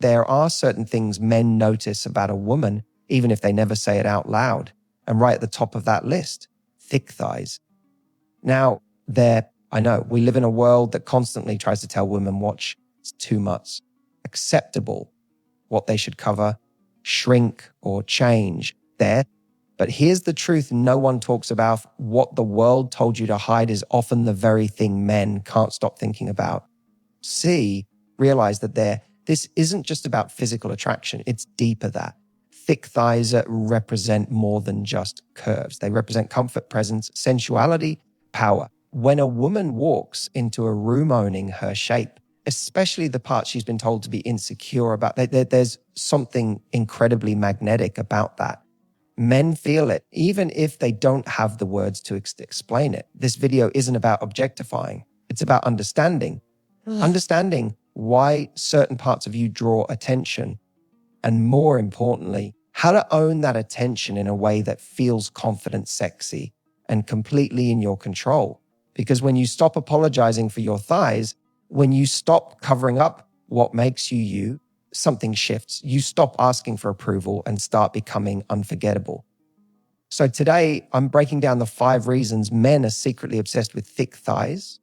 There are certain things men notice about a woman, even if they never say it out loud. And right at the top of that list, thick thighs. Now, I know, we live in a world that constantly tries to tell women what's too much, acceptable, what they should cover, shrink or change there. But here's the truth no one talks about. What the world told you to hide is often the very thing men can't stop thinking about. Realize that this isn't just about physical attraction. It's deeper than that. Thick thighs represent more than just curves. They represent comfort, presence, sensuality, power. When a woman walks into a room owning her shape, especially the parts she's been told to be insecure about, there's something incredibly magnetic about that. Men feel it, even if they don't have the words to explain it. This video isn't about objectifying. It's about understanding. Understanding why certain parts of you draw attention. And more importantly, how to own that attention in a way that feels confident, sexy, and completely in your control. Because when you stop apologizing for your thighs, when you stop covering up what makes you you, something shifts. You stop asking for approval and start becoming unforgettable. So today, I'm breaking down the 5 reasons men are secretly obsessed with thick thighs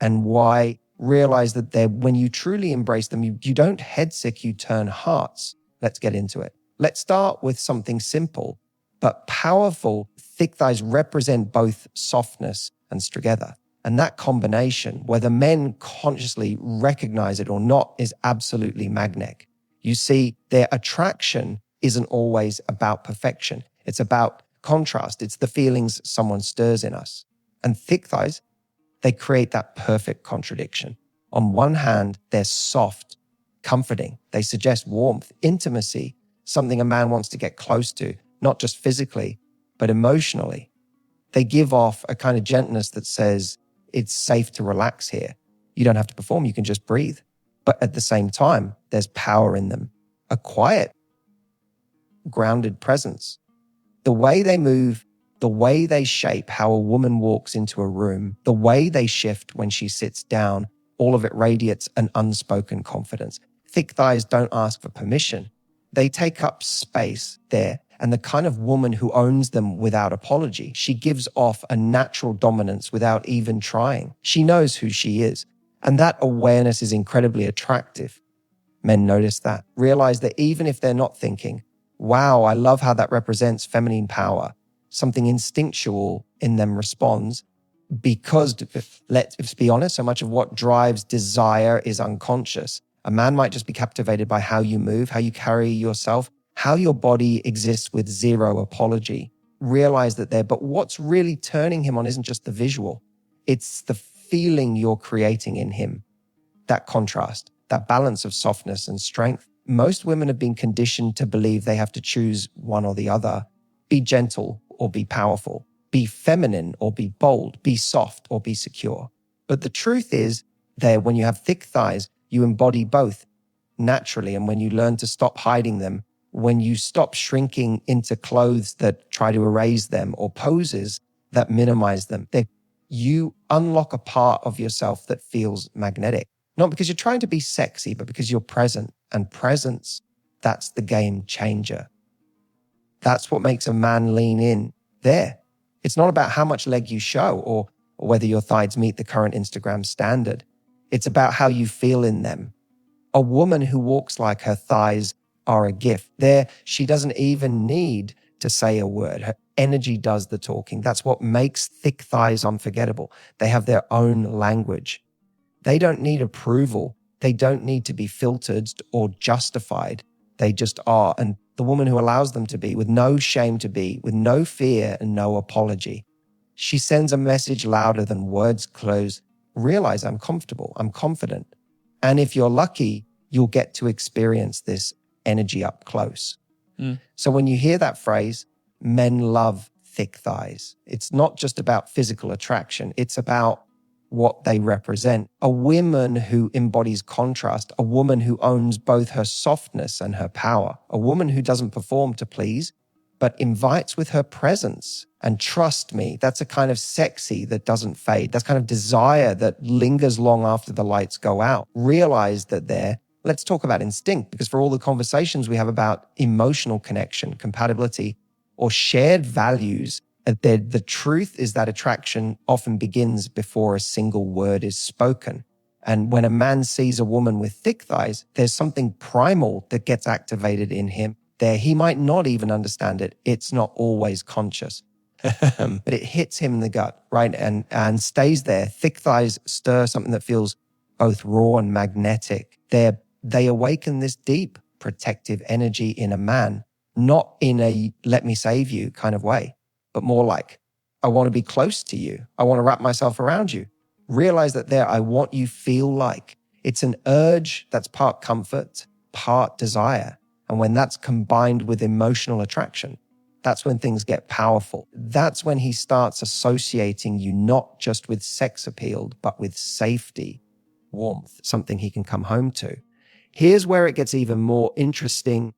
and why realize that when you truly embrace them, you don't head sick, you turn hearts. Let's get into it. Let's start with something simple but powerful. Thick thighs represent both softness and together. And that combination, whether men consciously recognize it or not, is absolutely magnetic. You see, their attraction isn't always about perfection. It's about contrast. It's the feelings someone stirs in us. And thick thighs, they create that perfect contradiction. On one hand, they're soft, comforting. They suggest warmth, intimacy, something a man wants to get close to, not just physically, but emotionally. They give off a kind of gentleness that says, it's safe to relax here. You don't have to perform, you can just breathe. But at the same time, there's power in them, a quiet, grounded presence. The way they move, the way they shape how a woman walks into a room, the way they shift when she sits down, all of it radiates an unspoken confidence. Thick thighs don't ask for permission. They take up space there, and the kind of woman who owns them without apology. She gives off a natural dominance without even trying. She knows who she is, and that awareness is incredibly attractive. Men notice that, realize that even if they're not thinking, wow, I love how that represents feminine power, something instinctual in them responds, because let's be honest, so much of what drives desire is unconscious. A man might just be captivated by how you move, how you carry yourself, how your body exists with zero apology. Realize that but what's really turning him on isn't just the visual. It's the feeling you're creating in him. That contrast, that balance of softness and strength. Most women have been conditioned to believe they have to choose one or the other. Be gentle or be powerful. Be feminine or be bold. Be soft or be secure. But the truth is when you have thick thighs, you embody both naturally. And when you learn to stop hiding them, when you stop shrinking into clothes that try to erase them or poses that minimize them, you unlock a part of yourself that feels magnetic. Not because you're trying to be sexy, but because you're present. And presence, that's the game changer. That's what makes a man lean in there. It's not about how much leg you show or whether your thighs meet the current Instagram standard. It's about how you feel in them. A woman who walks like her thighs are a gift. She doesn't even need to say a word. Her energy does the talking. That's what makes thick thighs unforgettable. They have their own language. They don't need approval. They don't need to be filtered or justified. They just are. And the woman who allows them to be, with no shame to be, with no fear and no apology, she sends a message louder than words close. Realize I'm comfortable. I'm confident. And if you're lucky, you'll get to experience this energy up close. So when you hear that phrase, men love thick thighs, it's not just about physical attraction. It's about what they represent. A woman who embodies contrast, a woman who owns both her softness and her power, a woman who doesn't perform to please, but invites with her presence. And trust me, that's a kind of sexy that doesn't fade. That's kind of desire that lingers long after the lights go out. Realize that let's talk about instinct, because for all the conversations we have about emotional connection, compatibility, or shared values, the truth is that attraction often begins before a single word is spoken. And when a man sees a woman with thick thighs, there's something primal that gets activated in him there. He might not even understand it. It's not always conscious. But it hits him in the gut, right? And stays there. Thick thighs stir something that feels both raw and magnetic. They awaken this deep protective energy in a man, not in a let me save you kind of way, but more like, I want to be close to you. I want to wrap myself around you. Realize that I want you feel like. It's an urge that's part comfort, part desire. And when that's combined with emotional attraction, that's when things get powerful. That's when he starts associating you not just with sex appeal, but with safety, warmth, something he can come home to. Here's where it gets even more interesting.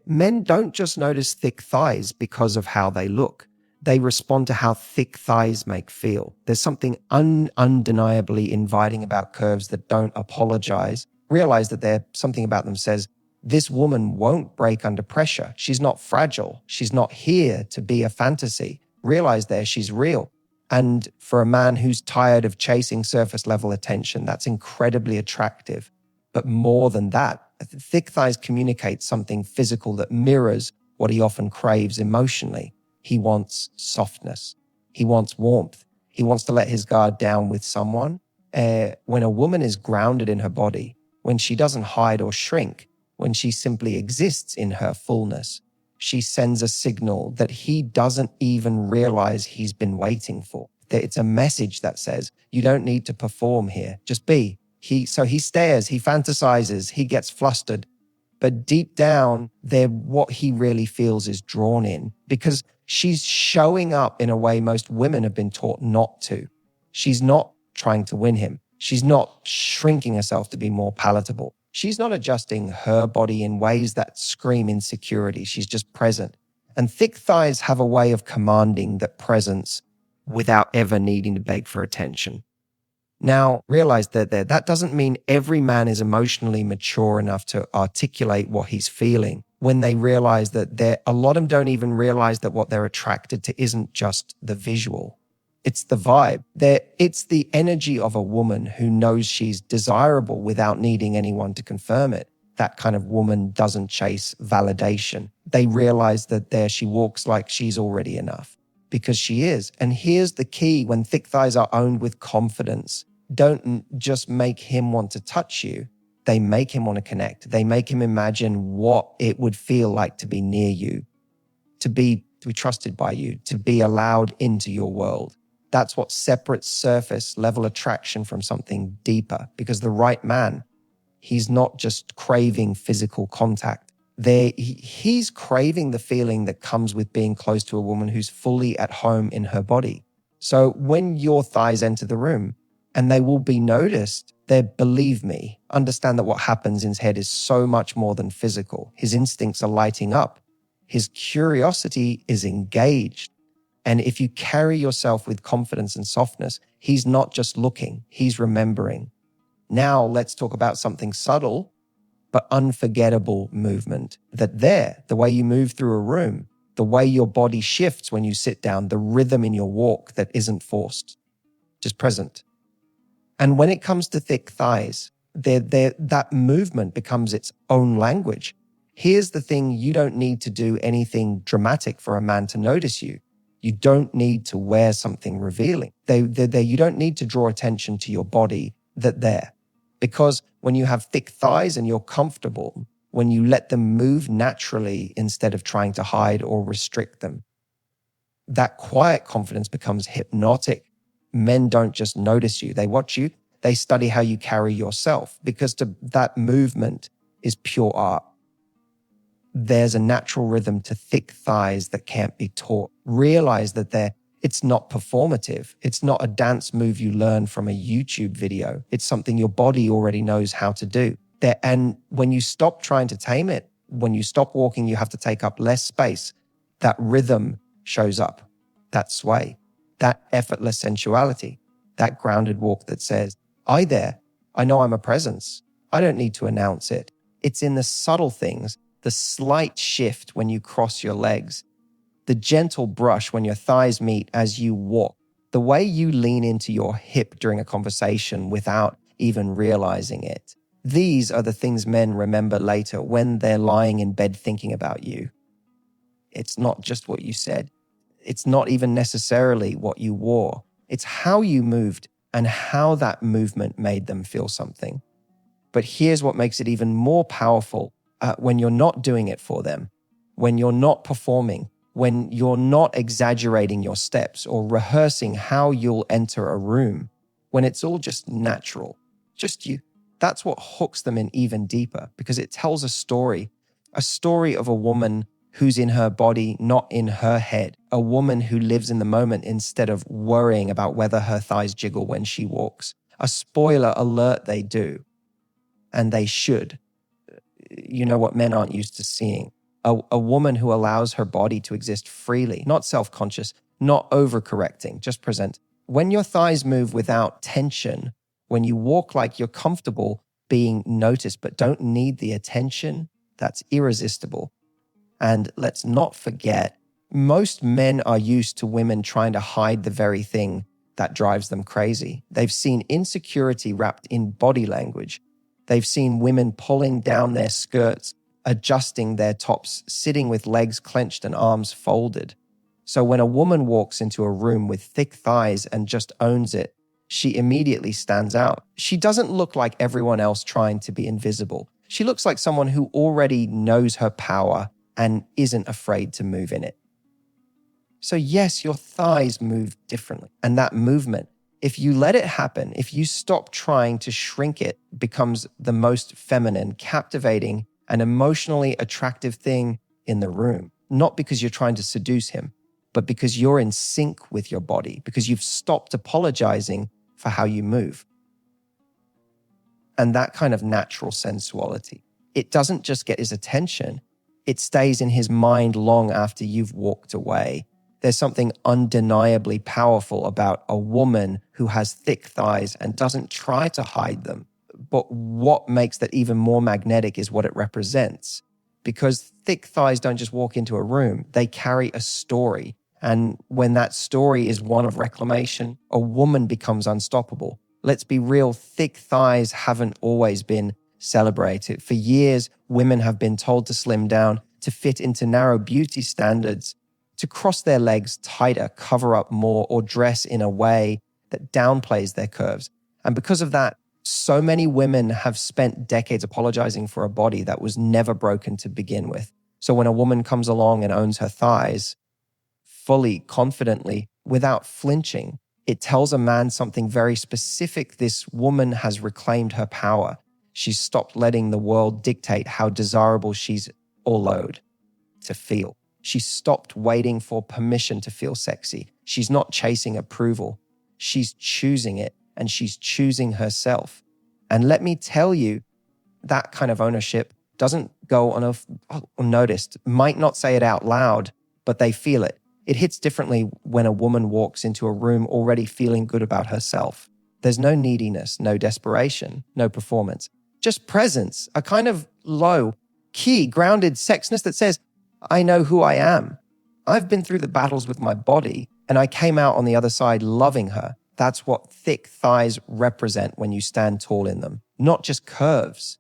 Men don't just notice thick thighs because of how they look. They respond to how thick thighs make feel. There's something undeniably inviting about curves that don't apologize. Realize that there's something about them says, this woman won't break under pressure. She's not fragile. She's not here to be a fantasy. Realize she's real. And for a man who's tired of chasing surface level attention, that's incredibly attractive. But more than that, thick thighs communicate something physical that mirrors what he often craves emotionally. He wants softness. He wants warmth. He wants to let his guard down with someone. When a woman is grounded in her body, when she doesn't hide or shrink, when she simply exists in her fullness, she sends a signal that he doesn't even realize he's been waiting for. That it's a message that says, you don't need to perform here, just be. So he stares, he fantasizes, he gets flustered. But deep down, what he really feels is drawn in, because she's showing up in a way most women have been taught not to. She's not trying to win him. She's not shrinking herself to be more palatable. She's not adjusting her body in ways that scream insecurity. She's just present. And thick thighs have a way of commanding that presence without ever needing to beg for attention. Now, realize that doesn't mean every man is emotionally mature enough to articulate what he's feeling. When they realize that a lot of them don't even realize that what they're attracted to isn't just the visual. It's the vibe. It's the energy of a woman who knows she's desirable without needing anyone to confirm it. That kind of woman doesn't chase validation. They realize that there she walks like she's already enough, because she is. And here's the key: when thick thighs are owned with confidence, don't just make him want to touch you. They make him want to connect. They make him imagine what it would feel like to be near you, to be trusted by you, to be allowed into your world. That's what separates surface level attraction from something deeper, because the right man, he's not just craving physical contact. He's craving the feeling that comes with being close to a woman who's fully at home in her body. So when your thighs enter the room, and they will be noticed, believe me, understand that what happens in his head is so much more than physical. His instincts are lighting up. His curiosity is engaged. And if you carry yourself with confidence and softness, he's not just looking, he's remembering. Now let's talk about something subtle but unforgettable movement. The way you move through a room, the way your body shifts when you sit down, the rhythm in your walk that isn't forced, just present. And when it comes to thick thighs, that movement becomes its own language. Here's the thing: you don't need to do anything dramatic for a man to notice you. You don't need to wear something revealing. You don't need to draw attention to your body because when you have thick thighs and you're comfortable, when you let them move naturally instead of trying to hide or restrict them, that quiet confidence becomes hypnotic. Men don't just notice you. They watch you. They study how you carry yourself, because that movement is pure art. There's a natural rhythm to thick thighs that can't be taught. Realize that it's not performative. It's not a dance move you learn from a YouTube video. It's something your body already knows how to do. And when you stop trying to tame it, when you stop walking, you have to take up less space. That rhythm shows up, that sway, that effortless sensuality, that grounded walk that says, I know I'm a presence. I don't need to announce it. It's in the subtle things, the slight shift when you cross your legs, the gentle brush when your thighs meet as you walk, the way you lean into your hip during a conversation without even realizing it. These are the things men remember later when they're lying in bed thinking about you. It's not just what you said. It's not even necessarily what you wore. It's how you moved and how that movement made them feel something. But here's what makes it even more powerful when you're not doing it for them, when you're not performing, when you're not exaggerating your steps or rehearsing how you'll enter a room, when it's all just natural, just you. That's what hooks them in even deeper because it tells a story of a woman who's in her body, not in her head, a woman who lives in the moment instead of worrying about whether her thighs jiggle when she walks. A spoiler alert, they do. And they should. You know what men aren't used to seeing. A woman who allows her body to exist freely, not self-conscious, not overcorrecting, just present. When your thighs move without tension, when you walk like you're comfortable being noticed but don't need the attention, that's irresistible. And let's not forget, most men are used to women trying to hide the very thing that drives them crazy. They've seen insecurity wrapped in body language. They've seen women pulling down their skirts, adjusting their tops, sitting with legs clenched and arms folded. So when a woman walks into a room with thick thighs and just owns it, she immediately stands out. She doesn't look like everyone else trying to be invisible. She looks like someone who already knows her power and isn't afraid to move in it. So yes, your thighs move differently. And that movement, if you let it happen, if you stop trying to shrink it, becomes the most feminine, captivating, and emotionally attractive thing in the room. Not because you're trying to seduce him, but because you're in sync with your body, because you've stopped apologizing for how you move. And that kind of natural sensuality, it doesn't just get his attention, it stays in his mind long after you've walked away. There's something undeniably powerful about a woman who has thick thighs and doesn't try to hide them. But what makes that even more magnetic is what it represents. Because thick thighs don't just walk into a room, they carry a story. And when that story is one of reclamation, a woman becomes unstoppable. Let's be real, thick thighs haven't always been celebrated. For years, women have been told to slim down, to fit into narrow beauty standards, to cross their legs tighter, cover up more, or dress in a way that downplays their curves. And because of that, so many women have spent decades apologizing for a body that was never broken to begin with. So when a woman comes along and owns her thighs fully, confidently, without flinching, it tells a man something very specific. This woman has reclaimed her power. She's stopped letting the world dictate how desirable she's allowed to feel. She stopped waiting for permission to feel sexy. She's not chasing approval. She's choosing it, and she's choosing herself. And let me tell you, that kind of ownership doesn't go unnoticed, might not say it out loud, but they feel it. It hits differently when a woman walks into a room already feeling good about herself. There's no neediness, no desperation, no performance, just presence, a kind of low, key, grounded sexiness that says, I know who I am. I've been through the battles with my body, and I came out on the other side loving her. That's what thick thighs represent when you stand tall in them. Not just curves,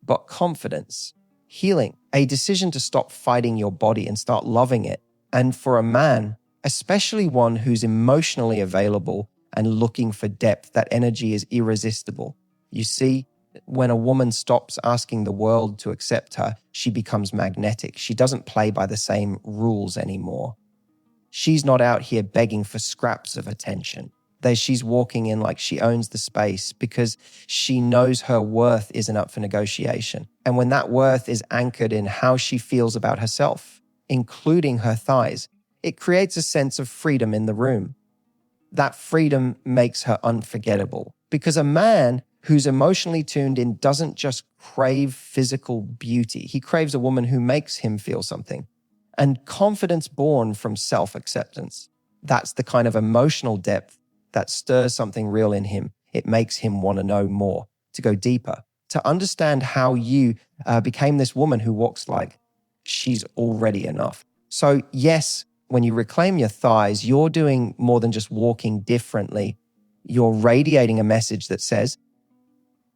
but confidence, healing, a decision to stop fighting your body and start loving it. And for a man, especially one who's emotionally available and looking for depth, that energy is irresistible. You see, when a woman stops asking the world to accept her, she becomes magnetic. She doesn't play by the same rules anymore. She's not out here begging for scraps of attention. She's walking in like she owns the space because she knows her worth isn't up for negotiation. And when that worth is anchored in how she feels about herself, including her thighs, it creates a sense of freedom in the room. That freedom makes her unforgettable because a man who's emotionally tuned in doesn't just crave physical beauty. He craves a woman who makes him feel something. And confidence born from self-acceptance. That's the kind of emotional depth that stirs something real in him. It makes him want to know more, to go deeper. to understand how you became this woman who walks like she's already enough. So yes, when you reclaim your thighs, you're doing more than just walking differently. You're radiating a message that says,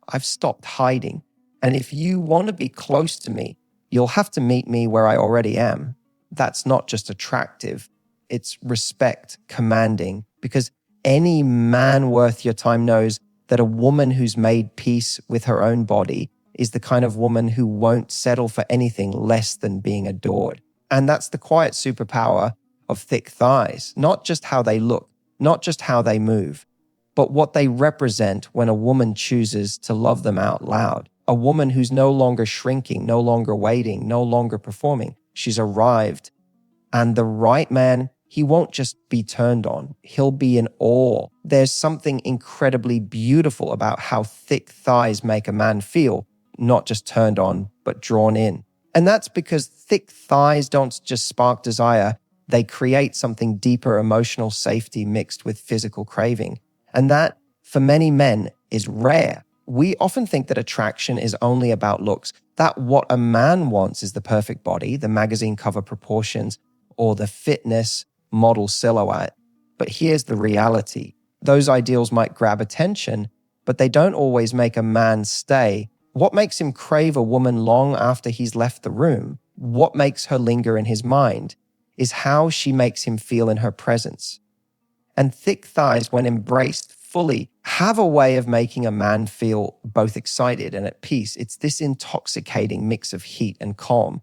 I've stopped hiding. And if you want to be close to me, you'll have to meet me where I already am. That's not just attractive. It's respect, commanding, because any man worth your time knows that a woman who's made peace with her own body is the kind of woman who won't settle for anything less than being adored. And that's the quiet superpower of thick thighs, not just how they look, not just how they move, but what they represent when a woman chooses to love them out loud. A woman who's no longer shrinking, no longer waiting, no longer performing. She's arrived. And the right man, he won't just be turned on. He'll be in awe. There's something incredibly beautiful about how thick thighs make a man feel, not just turned on, but drawn in. And that's because thick thighs don't just spark desire. They create something deeper, emotional safety mixed with physical craving. And that, for many men, is rare. We often think that attraction is only about looks, that what a man wants is the perfect body, the magazine cover proportions, or the fitness model silhouette. But here's the reality. Those ideals might grab attention, but they don't always make a man stay. What makes him crave a woman long after he's left the room, what makes her linger in his mind, is how she makes him feel in her presence. And thick thighs, when embraced fully, have a way of making a man feel both excited and at peace. It's this intoxicating mix of heat and calm.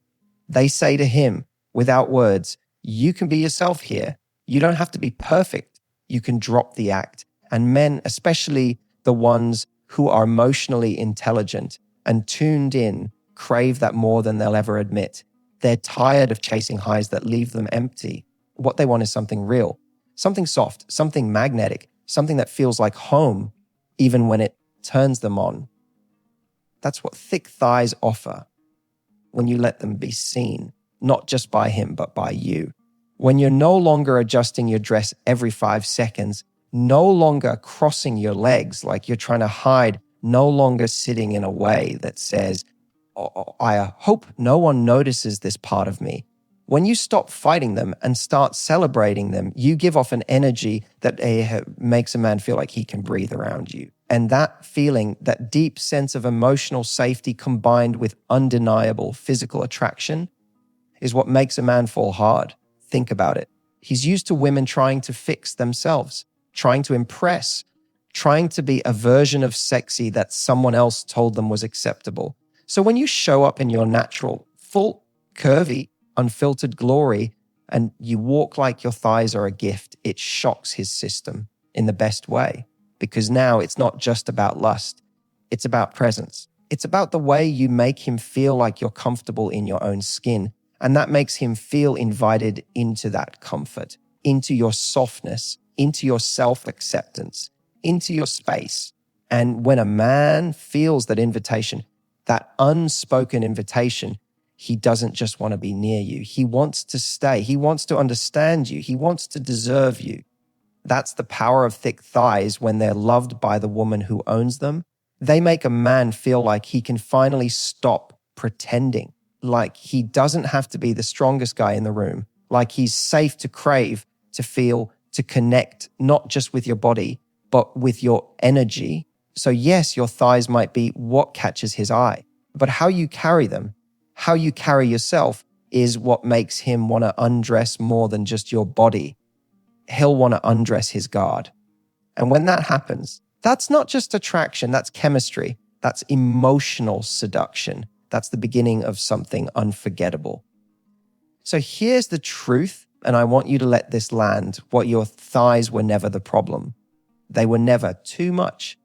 They say to him, without words, you can be yourself here. You don't have to be perfect. You can drop the act. And men, especially the ones who are emotionally intelligent and tuned in, crave that more than they'll ever admit. They're tired of chasing highs that leave them empty. What they want is something real, something soft, something magnetic, something that feels like home, even when it turns them on. That's what thick thighs offer when you let them be seen, not just by him, but by you. When you're no longer adjusting your dress every 5 seconds, no longer crossing your legs like you're trying to hide, no longer sitting in a way that says, I hope no one notices this part of me. When you stop fighting them and start celebrating them, you give off an energy that makes a man feel like he can breathe around you. And that feeling, that deep sense of emotional safety combined with undeniable physical attraction is what makes a man fall hard. Think about it. He's used to women trying to fix themselves, trying to impress, trying to be a version of sexy that someone else told them was acceptable. So when you show up in your natural, full, curvy, unfiltered glory, and you walk like your thighs are a gift, it shocks his system in the best way. Because now it's not just about lust. It's about presence. It's about the way you make him feel like you're comfortable in your own skin. And that makes him feel invited into that comfort, into your softness, into your self-acceptance, into your space. And when a man feels that invitation, that unspoken invitation, he doesn't just want to be near you. He wants to stay. He wants to understand you. He wants to deserve you. That's the power of thick thighs when they're loved by the woman who owns them. They make a man feel like he can finally stop pretending, like he doesn't have to be the strongest guy in the room, like he's safe to crave, to feel, to connect, not just with your body, but with your energy. So yes, your thighs might be what catches his eye, but how you carry them, how you carry yourself is what makes him want to undress more than just your body. He'll want to undress his guard. And when that happens, that's not just attraction, that's chemistry, that's emotional seduction. That's the beginning of something unforgettable. So here's the truth, and I want you to let this land. What your thighs were never the problem. They were never too much.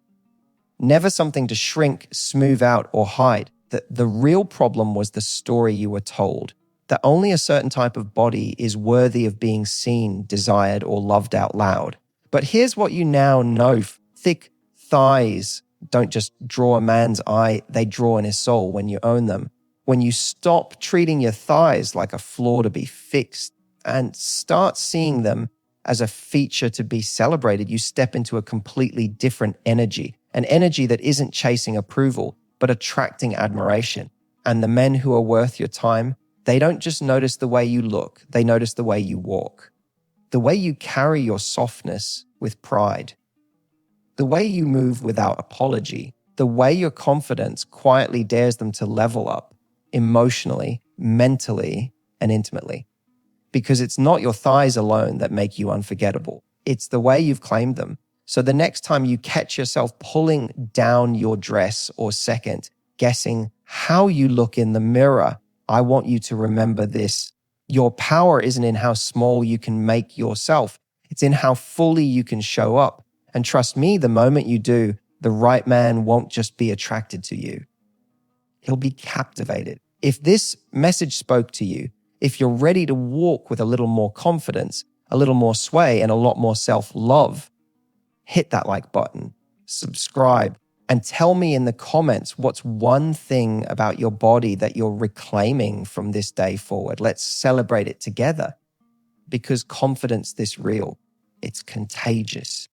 Never something to shrink, smooth out, or hide. The real problem was the story you were told. That only a certain type of body is worthy of being seen, desired, or loved out loud. But here's what you now know. Thick thighs don't just draw a man's eye, they draw in his soul when you own them. When you stop treating your thighs like a flaw to be fixed and start seeing them as a feature to be celebrated, you step into a completely different energy, an energy that isn't chasing approval, but attracting admiration. And the men who are worth your time, they don't just notice the way you look, they notice the way you walk, the way you carry your softness with pride, the way you move without apology, the way your confidence quietly dares them to level up emotionally, mentally, and intimately. Because it's not your thighs alone that make you unforgettable. It's the way you've claimed them. So the next time you catch yourself pulling down your dress or second, guessing how you look in the mirror, I want you to remember this. Your power isn't in how small you can make yourself. It's in how fully you can show up. And trust me, the moment you do, the right man won't just be attracted to you. He'll be captivated. If this message spoke to you, if you're ready to walk with a little more confidence, a little more sway, and a lot more self-love, hit that like button, subscribe, and tell me in the comments what's one thing about your body that you're reclaiming from this day forward. Let's celebrate it together, because confidence this real, it's contagious.